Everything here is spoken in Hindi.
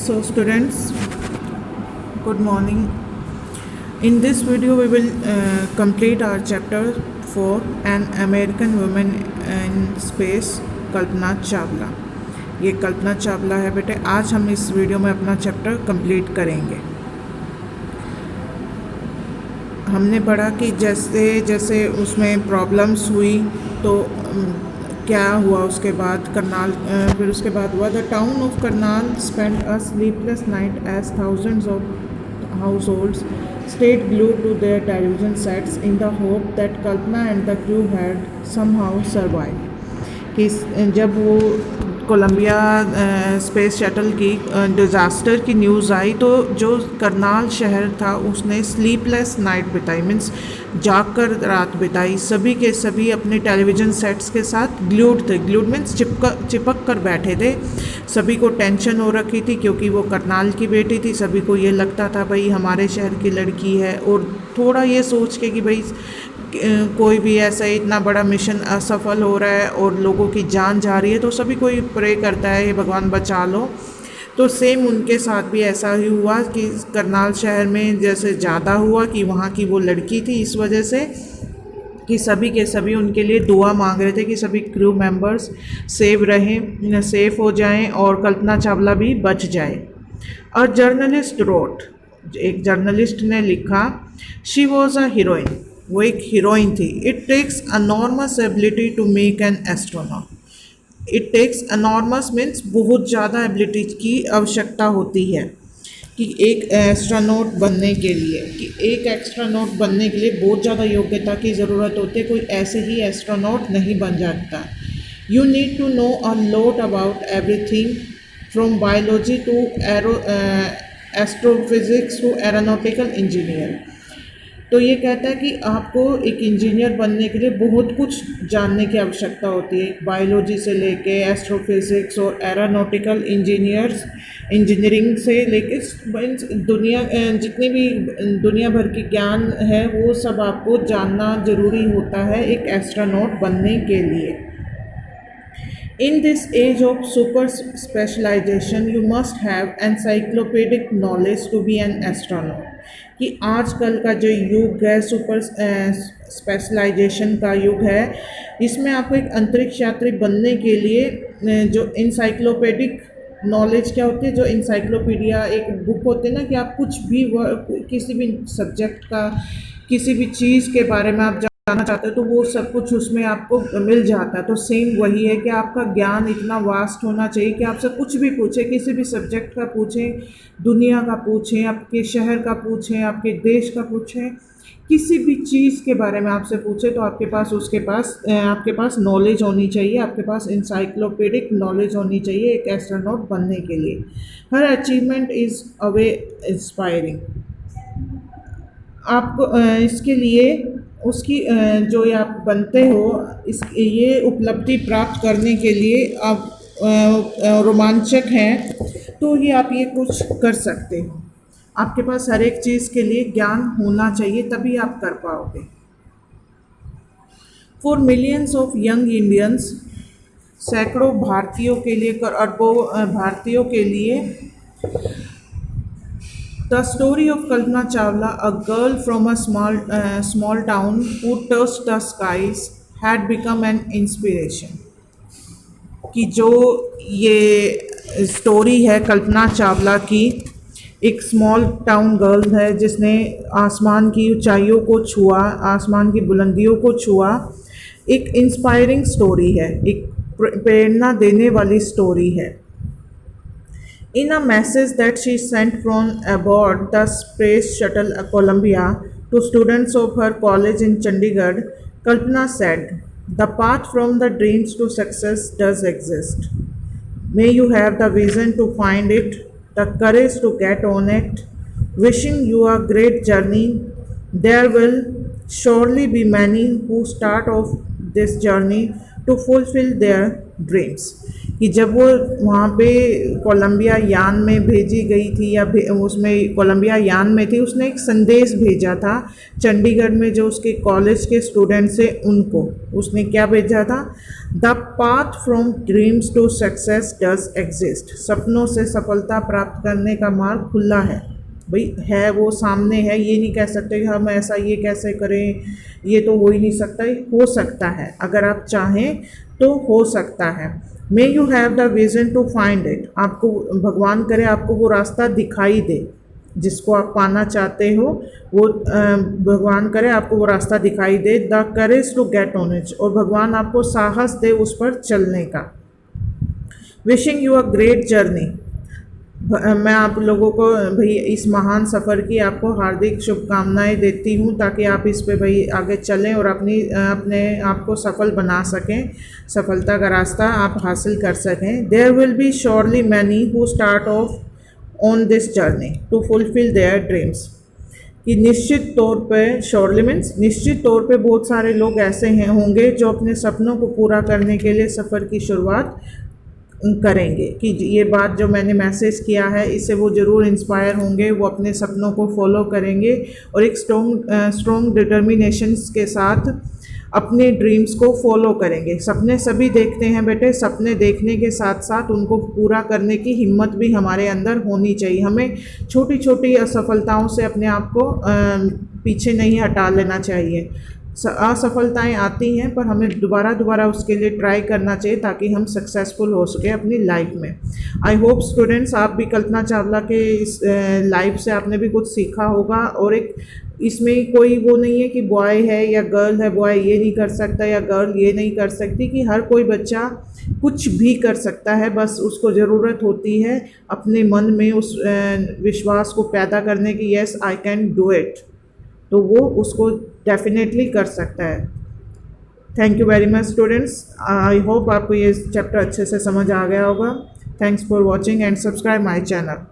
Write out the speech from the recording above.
So students, good morning. In this video we will complete our chapter for an American woman in space, Kalpana Chawla. ये कल्पना चावला है बेटे। आज हम इस वीडियो में अपना चैप्टर कंप्लीट करेंगे। हमने पढ़ा कि जैसे जैसे उसमें प्रॉब्लम्स हुई तो क्या हुआ उसके बाद करनाल फिर उसके बाद हुआ the town of Karnal spend a sleepless night as thousands of households stayed glued to their television sets in the hope that Kalpana and the crew had somehow survived. कि जब वो कोलंबिया स्पेस शटल की डिज़ास्टर की न्यूज़ आई तो जो करनाल शहर था उसने स्लीपलेस नाइट बिताई, मीन्स जाग कर रात बिताई। सभी के सभी अपने टेलीविज़न सेट्स के साथ ग्लूड थे। ग्लूड मीन्स चिपक कर बैठे थे। सभी को टेंशन हो रखी थी क्योंकि वो करनाल की बेटी थी। सभी को ये लगता था भाई हमारे शहर की लड़की है, और थोड़ा ये सोच के कि भाई कोई भी ऐसा इतना बड़ा मिशन असफल हो रहा है और लोगों की जान जा रही है तो सभी कोई प्रे करता है हे भगवान बचा लो। तो सेम उनके साथ भी ऐसा ही हुआ कि करनाल शहर में जैसे ज़्यादा हुआ कि वहाँ की वो लड़की थी, इस वजह से कि सभी के सभी उनके लिए दुआ मांग रहे थे कि सभी क्रू मेंबर्स सेफ रहें, सेफ हो जाएं और कल्पना चावला भी बच जाए। और जर्नलिस्ट रोट, एक जर्नलिस्ट ने लिखा, शी वॉज अ हीरोइन, वो एक हीरोइन थी। It takes enormous ability to make an astronaut. It takes enormous means बहुत ज़्यादा एबिलिटी की आवश्यकता होती है कि एक एस्ट्रोनॉट बनने के लिए बहुत ज़्यादा योग्यता की ज़रूरत होती है। कोई ऐसे ही एस्ट्रोनॉट नहीं बन जाता। You need to know a lot about everything from biology to astrophysics to aeronautical engineer. तो ये कहता है कि आपको एक इंजीनियर बनने के लिए बहुत कुछ जानने की आवश्यकता होती है, बायोलॉजी से लेके एस्ट्रोफिज़िक्स और एरोनॉटिकल इंजीनियरिंग से लेके दुनिया जितनी भी दुनिया भर की ज्ञान है वो सब आपको जानना ज़रूरी होता है एक एस्ट्रोनॉट बनने के लिए। In this age of super specialization, you must have encyclopedic knowledge to be an astronaut. कि आजकल का जो युग है सुपर स्पेशलाइजेशन का युग है, इसमें आपको एक अंतरिक्ष यात्री बनने के लिए जो इंसाइक्लोपेडिक नॉलेज क्या होती है, जो इंसाइक्लोपीडिया एक बुक होती है ना कि आप कुछ भी किसी भी सब्जेक्ट का किसी भी चीज़ के बारे में आप जानना चाहते हो तो वो सब कुछ उसमें आपको मिल जाता है। तो सेम वही है कि आपका ज्ञान इतना वास्ट होना चाहिए कि आपसे कुछ भी पूछे, किसी भी सब्जेक्ट का पूछें, दुनिया का पूछें, आपके शहर का पूछें, आपके देश का पूछें, किसी भी चीज़ के बारे में आपसे पूछे तो आपके पास नॉलेज होनी चाहिए, आपके पास इंसाइक्लोपीडिक नॉलेज होनी चाहिए एक एस्ट्रोनॉट बनने के लिए। हर अचीवमेंट इज़ अवे इंस्पायरिंग। आपको इसके लिए उसकी जो ये आप बनते हो ये उपलब्धि प्राप्त करने के लिए आप रोमांचक हैं, तो ये आप ये कुछ कर सकते हो। आपके पास हर एक चीज़ के लिए ज्ञान होना चाहिए, तभी आप कर पाओगे। For millions of young Indians, सैकड़ों भारतीयों के लिए, अरबों भारतीयों के लिए, the story of Kalpana Chawla, a girl from a small town who touched the skies, had become an inspiration. कि जो ये स्टोरी है कल्पना चावला की, एक स्मॉल टाउन गर्ल है जिसने आसमान की ऊंचाइयों को छुआ, आसमान की बुलंदियों को छुआ। एक इंस्पायरिंग स्टोरी है, एक प्रेरणा देने वाली स्टोरी है। In a message that she sent from aboard the Space Shuttle Columbia to students of her college in Chandigarh, Kalpana said, "The path from the dreams to success does exist. May you have the vision to find it, the courage to get on it. Wishing you a great journey. There will surely be many who start off this journey to fulfil their dreams. कि जब वो वहाँ पे कोलंबिया यान में भेजी गई थी या उसमें कोलंबिया यान में थी, उसने एक संदेश भेजा था चंडीगढ़ में जो उसके कॉलेज के स्टूडेंट्स हैं उनको। उसने क्या भेजा था? The path from dreams to success does exist. सपनों से सफलता प्राप्त करने का मार्ग खुला है। भाई है, वो सामने है, ये नहीं कह सकते कि हम ऐसा ये कैसे करें, ये तो हो ही नहीं सकता। हो सकता है, अगर आप चाहें तो हो सकता है। May you have the vision to find it. आपको भगवान करे आपको वो रास्ता दिखाई दे जिसको आप पाना चाहते हो, वो भगवान करे आपको वो रास्ता दिखाई दे। The courage to get on it. और भगवान आपको साहस दे उस पर चलने का। Wishing you a great journey. मैं आप लोगों को भाई इस महान सफ़र की आपको हार्दिक शुभकामनाएं देती हूँ, ताकि आप इस पे भाई आगे चलें और अपने आप को सफल बना सकें, सफलता का रास्ता आप हासिल कर सकें। There will be surely many who start off on this journey to fulfil their dreams. कि निश्चित तौर पे, श्योरली मीन्स निश्चित तौर पे बहुत सारे लोग ऐसे हैं होंगे जो अपने सपनों को पूरा करने के लिए सफ़र की शुरुआत करेंगे। कि ये बात जो मैंने मैसेज किया है इससे वो ज़रूर इंस्पायर होंगे, वो अपने सपनों को फॉलो करेंगे और एक स्ट्रॉन्ग डिटर्मिनेशंस के साथ अपने ड्रीम्स को फॉलो करेंगे। सपने सभी देखते हैं बेटे, सपने देखने के साथ साथ उनको पूरा करने की हिम्मत भी हमारे अंदर होनी चाहिए। हमें छोटी छोटी असफलताओं से अपने आप को पीछे नहीं हटा लेना चाहिए। असफलताएं आती हैं पर हमें दोबारा उसके लिए ट्राई करना चाहिए ताकि हम सक्सेसफुल हो सके अपनी लाइफ में। आई होप स्टूडेंट्स आप भी कल्पना चावला के इस लाइफ से आपने भी कुछ सीखा होगा। और एक इसमें कोई वो नहीं है कि बॉय है या गर्ल है, बॉय ये नहीं कर सकता या गर्ल ये नहीं कर सकती। कि हर कोई बच्चा कुछ भी कर सकता है, बस उसको ज़रूरत होती है अपने मन में उस विश्वास को पैदा करने की, yes I can do it, तो वो उसको डेफिनेटली कर सकता है। Thank you very much students. I hope आपको ये चैप्टर अच्छे से समझ आ गया होगा। Thanks for watching and subscribe my channel.